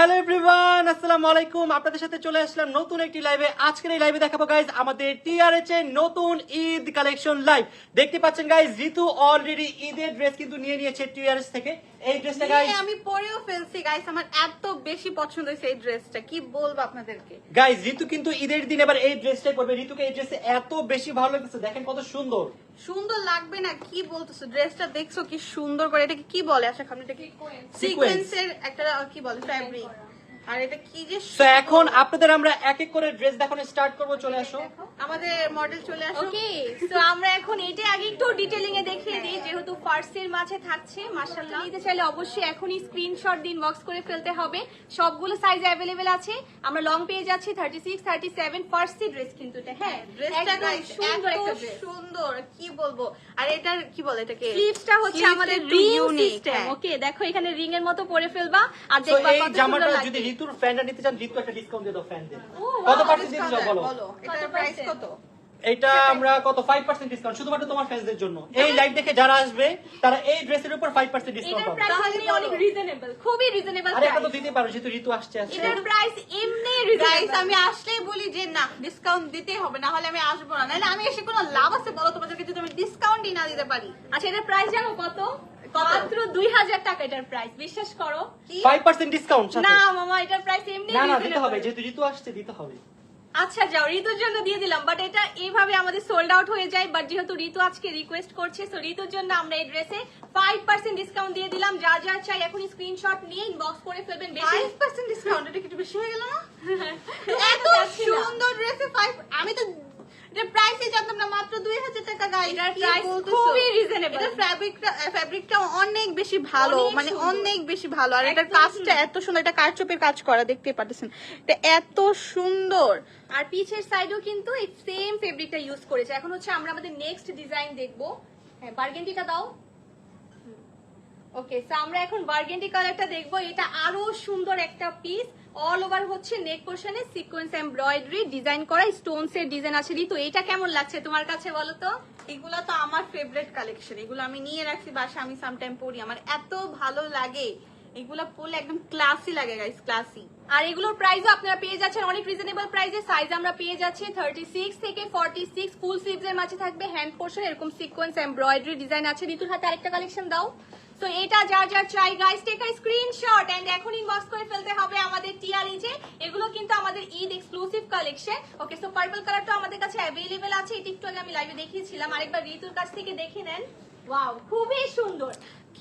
Hello everyone, আসসালামু আলাইকুম। আপনাদের সাথে চলে আসলাম নতুন একটি লাইভে। আজকের এই লাইভে দেখাবো গাইজ আমাদের টিআরএচ এর নতুন ঈদ কালেকশন লাইভ। দেখতে পাচ্ছেন গাইজ, ঋতু অলরেডি ঈদের ড্রেস কিন্তু নিয়ে নিয়েছে টিআরএচ থেকে। এই ড্রেসটা গাইজ আমি পরেও ফেলছি গাইস, আমার এত বেশি পছন্দ হয়েছে এই ড্রেসটা, কি বলবো আপনাদেরকে। গাইজ ঋতু কিন্তু ঈদের দিন এবার এই ড্রেসটাই পরবে। ঋতুকে এই ড্রেসে এত বেশি ভালো লাগছে, দেখেন কত সুন্দর। সুন্দর লাগবে না? কি বলতেছো? ড্রেসটা দেখছো কি সুন্দর করে? এটাকে কি বলে? আশা খান এটাকে সিকোয়েন্সের একটা কি বলে, ফ্যাব্রিক। আর এটা কি যে তো এখন আপনাদের আমরা এক এক করে ড্রেস দেখানো স্টার্ট করব। চলে আসো, আমাদের মডেল চলে আসো। ওকে, তো আমরা এখন এটা আগে একটু ডিটেইলিং এ দেখিয়ে দিই, যেহেতু ফার্স্টের মাঝে থাকছে। মাশাআল্লাহ, নিতে চাইলে অবশ্যই এখনই স্ক্রিনশট দিন, বক্স করে ফেলতে হবে। সবগুলো সাইজ अवेलेबल আছে। আমরা লং পেয়ে যাচ্ছি 36, 37 ফার্স্টে ড্রেস কিন্তু এটা। হ্যাঁ, ড্রেসটা একদম গাইস সুন্দর একটা এত ড্রেস। সুন্দর, কি বলবো। আর এটার কি বলে এটাকে, স্লিভসটা হচ্ছে আমাদের রিং সিস্টেম। ওকে, দেখো এখানে রিং এর মতো পরে ফেলবা আর তো দেখবা এই কত জামাটা সুন্দর যদি লাগছে। ঋতুর ফ্যানটা নিতে চান, ঋতু একটা ডিসকাউন্ট দিয়ে দাও ফ্যানদের। কত পার্সেন্ট দিতে চাও বলো? এটার প্রাইস কত? এটা আমরা কত 5% ডিসকাউন্ট শুধুমাত্র তোমার ফ্যান্সদের জন্য। এই লাইভ দেখে যারা আসবে তারা এই ড্রেসের উপর 5% ডিসকাউন্ট এটার পাবে। প্রাইস তাহলে এমনি অনেক রিজনেবল, খুবই রিজনেবল আরে একটা তো প্রাইস। দিতে পারো, যেহেতু ঋতু আসছে। এটার প্রাইস এমনি গাইস রিজনেবল। আমি আসলেই বলি যে না, ডিসকাউন্ট দিতেই হবে, না হলে আমি আসবো না। নাহলে আমি এসে কোনো লাভ আছে বলো তোমাদেরকে যদি আমি ডিসকাউন্টই না দিতে পারি? আচ্ছা, এটার প্রাইস জানো কত? মাত্র 2000 টাকা এটার প্রাইস, বিশ্বাস করো। কি 5% ডিসকাউন্ট সাথে। না মামা, এটার প্রাইস এমনি না না, দিতে reasonable। হবে, যেহেতু ঋতু আসছে দিতে হবে। আচ্ছা যাও, ঋতুর জন্য দিয়ে দিলাম, বাট এটা এইভাবে আমাদের সোল্ড আউট হয়ে যায়। বাট যেহেতু ঋতু আজকে রিকোয়েস্ট করছে, সো ঋতুর জন্য আমরা এই ড্রেসে 5% ডিসকাউন্ট দিয়ে দিলাম। যা যা চাই এখন স্ক্রিনশট নিয়ে ইনবক্স করে ফেলবেন। বেশি 5% ডিসকাউন্ট, এটা কি একটু বেশি হয়ে গেল না? এত চাচ্ছি না। সুন্দর ড্রেসে 5, আমি তো এটা প্রাইসই জানতাম না, মাত্র 2000 টাকা গাইস। এটার price খুবই reasonable। এটা ফ্যাব্রিকটা অনেক বেশি ভালো, অনেক মানে সুন্দর। অনেক বেশি ভালো। আর এটার একদম কাজটা এত সুন্দর, এটা কারচুপির কাজ করা, দেখতে পাচ্ছেন এটা এত সুন্দর। আর পিছের সাইডেও কিন্তু এই সেম ফেব্রিকটা ইউজ করেছে। এখন হচ্ছে আমরা আমাদের নেক্সট ডিজাইন দেখবো। হ্যাঁ, বার্গেন্ডিটা দাও। ওকে, সো আমরা এখন বার্গেন্ডি কালারটা দেখবো। এটা আরো সুন্দর একটা পিস, অল ওভার হচ্ছে নেক পোর্শনে সিকোয়েন্স এমব্রয়ডারি ডিজাইন করা, স্টোনস এর ডিজাইন আছে। ঋতু, এটা কেমন লাগছে তোমার কাছে বলো তো? এগুলা তো আমার ফেভারিট কালেকশন, এগুলো আমি নিয়ে রাখছি বাসা, আমি সামটাইম পরি, আমার এত ভালো লাগে। এগুলা পরলে একদম ক্লাসি লাগে গাইস, ক্লাসি। আর এগুলোর প্রাইসও আপনারা পেয়ে যাচ্ছেন অনেক রিজনেবল প্রাইসে। সাইজ আমরা পেয়ে যাচ্ছি 36 থেকে 46। ফুল স্লিভস এর মাঝে থাকবে হ্যান্ড পোর্শন, এরকম সিকোয়েন্স এমব্রয়ডারি ডিজাইন আছে। ঋতুর হাতে আরেকটা কালেকশন দাও। তো এটা যার যার চাই guys, take a screenshot and এখন ইনবক্স করে ফেলতে হবে আমাদের টিআরইজে। এগুলো কিন্তু আমাদের Eid exclusive collection. Okay, so purple কালারটা আমাদের কাছে अवेलेबल আছে। এটা একটু আগে আমি লাইভে দেখিয়েছিলাম, আরেকবার ঋতুর কাছ থেকে দেখে নেন। ওয়াও, খুবই সুন্দর।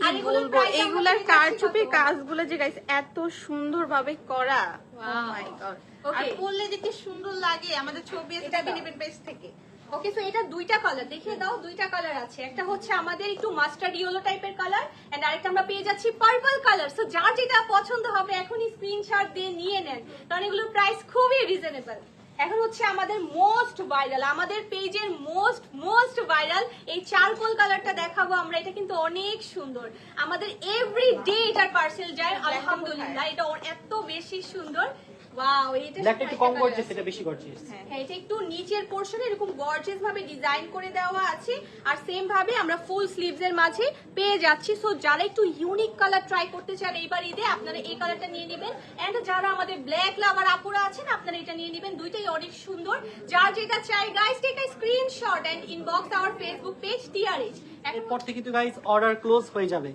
আর কি এগুলোর বলবো, price আমরা এগুলার পেয়ে যাচ্ছি কারচুপির কত? কাজগুলো যে গাইস এত সুন্দরভাবে করা। Wow. Oh my God! R Okay. পরলে যে কি সুন্দর লাগে। আমাদের ছবি আছে এটা দাও। নেবেন পেজ থেকে। ওকে, সো এটা দুইটা কালার দেখিয়ে দাও। দুইটা কালার আছে, একটা হচ্ছে আমাদের একটু মাস্টার্ড ইয়েলো টাইপের কালার এন্ড আরেকটা আমরা পেয়ে যাচ্ছি পার্পল কালার। সো যার যেটা পছন্দ হবে এখনই স্ক্রিনশট দিয়ে নিয়ে নেন, কারণ এগুলোর প্রাইস খুবই রিজনেবল। এখন হচ্ছে আমাদের মোস্ট ভাইরাল, আমাদের পেজের মোস্ট ভাইরাল এই চারকোল কালারটা দেখাবো আমরা। এটা কিন্তু অনেক সুন্দর, আমাদের এভরিডে এটার পার্সেল যায় আলহামদুলিল্লাহ। এটা এত বেশি সুন্দর। ওয়াও, এটা ব্ল্যাকটা একটু কম গর্জিয়াস, এটা বেশি গর্জিয়াস। হ্যাঁ, এটা একটু নিচের পোর্শনে এরকম গর্জিয়াস ভাবে ডিজাইন করে দেওয়া আছে। আর সেম ভাবে আমরা ফুল স্লিভস এর মাঝে পেয়ে যাচ্ছি। সো যারা একটু ইউনিক কালার ট্রাই করতে চান এইবার ঈদে, আপনারা এই কালারটা নিয়ে নেবেন। এন্ড যারা আমাদের ব্ল্যাক লাভার আপুরা আছেন, আপনারা এটা নিয়ে নেবেন। দুইটাই অনেক সুন্দর। যার যেটা চাই guys, take a screenshot and inbox our Facebook page TRH. এরপর থেকে কিন্তু গাইস অর্ডার ক্লোজ হয়ে যাবে।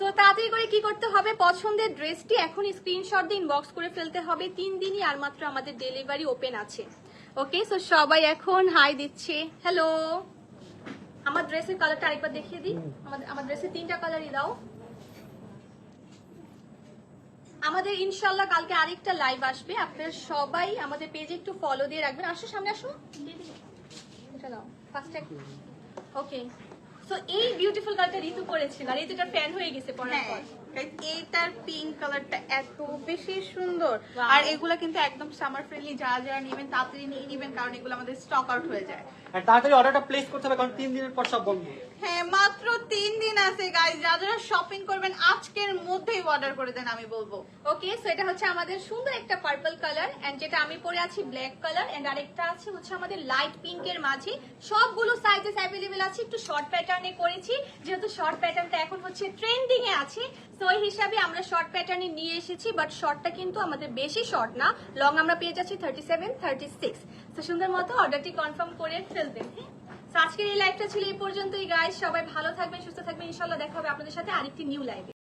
সো তাড়াতাড়ি করে কি করতে হবে, পছন্দের ড্রেসটি এখন স্ক্রিনশট দিয়ে ইনবক্স করে ফেলতে হবে। 3 দিনই আর মাত্র আমাদের ডেলিভারি ওপেন আছে। ওকে, সো সবাই এখন হাই দিচ্ছে, হ্যালো। আমার ড্রেসের কালারটা আরেকবার দেখিয়ে দিই। আমার ড্রেসের 3টা কালারই দাও। আমাদের ইনশাল্লাহ কালকে আরেকটা লাইভ আসবে, আপনারা সবাই আমাদের পেজে একটু ফলো দিয়ে রাখবেন। আসো সামনে আসো, এটা দাও ফার্স্ট। ওকে, সো এই বিউটিফুল কালারটা ঋতু করেছিল আর ঋতুটার ফ্যান হয়ে গেছে পরার পর। এইটার পিঙ্ক কালারটা এত বেশি সুন্দর। Wow. আর এগুলা কিন্তু একদম সামার ফ্রেন্ডলি, যারা যারা নেবেন তাড়াতাড়ি নিয়ে নেবেন, কারণ এগুলো আমাদের স্টক আউট হয়ে যায়। আর তাড়াতাড়ি অর্ডারটা প্লেস করতে হবে, কারণ 3 দিনের পর সব বন্ধ। হ্যাঁ, মাত্র 3 দিন আছে গাইস। যারা যারা শপিং করবেন আজকের মধ্যেই অর্ডার করে দেন, আমি বলবো। ওকে, সো এটা হচ্ছে আমাদের সুন্দর একটা পার্পল কালার এন্ড যেটা আমি পরে আছি ব্ল্যাক কালার এন্ড আরেকটা আছে হচ্ছে আমাদের লাইট পিঙ্ক এর মাঝে। সবগুলো সাইজেস अवेलेबल আছে। একটু শর্ট প্যাটার্নে করেছি, যেহেতু শর্ট প্যাটার্নটা এখন হচ্ছে ট্রেন্ডিং এ আছে। তো ওই হিসাবে আমরা শর্ট প্যাটার্নে নিয়ে এসেছি, বাট শর্টটা কিন্তু আমাদের বেশি শর্ট না, লং আমরা পেয়ে যাচ্ছি 37, 36। তো সুন্দর মতো অর্ডারটি কনফার্ম করে ফেলবেন। তো আজকের এই লাইভটা ছিল এই পর্যন্তই গাইস, সবাই ভালো থাকবেন, সুস্থ থাকবেন, ইনশাআল্লাহ দেখা হবে আপনাদের সাথে আরেকটি নিউ লাইভে।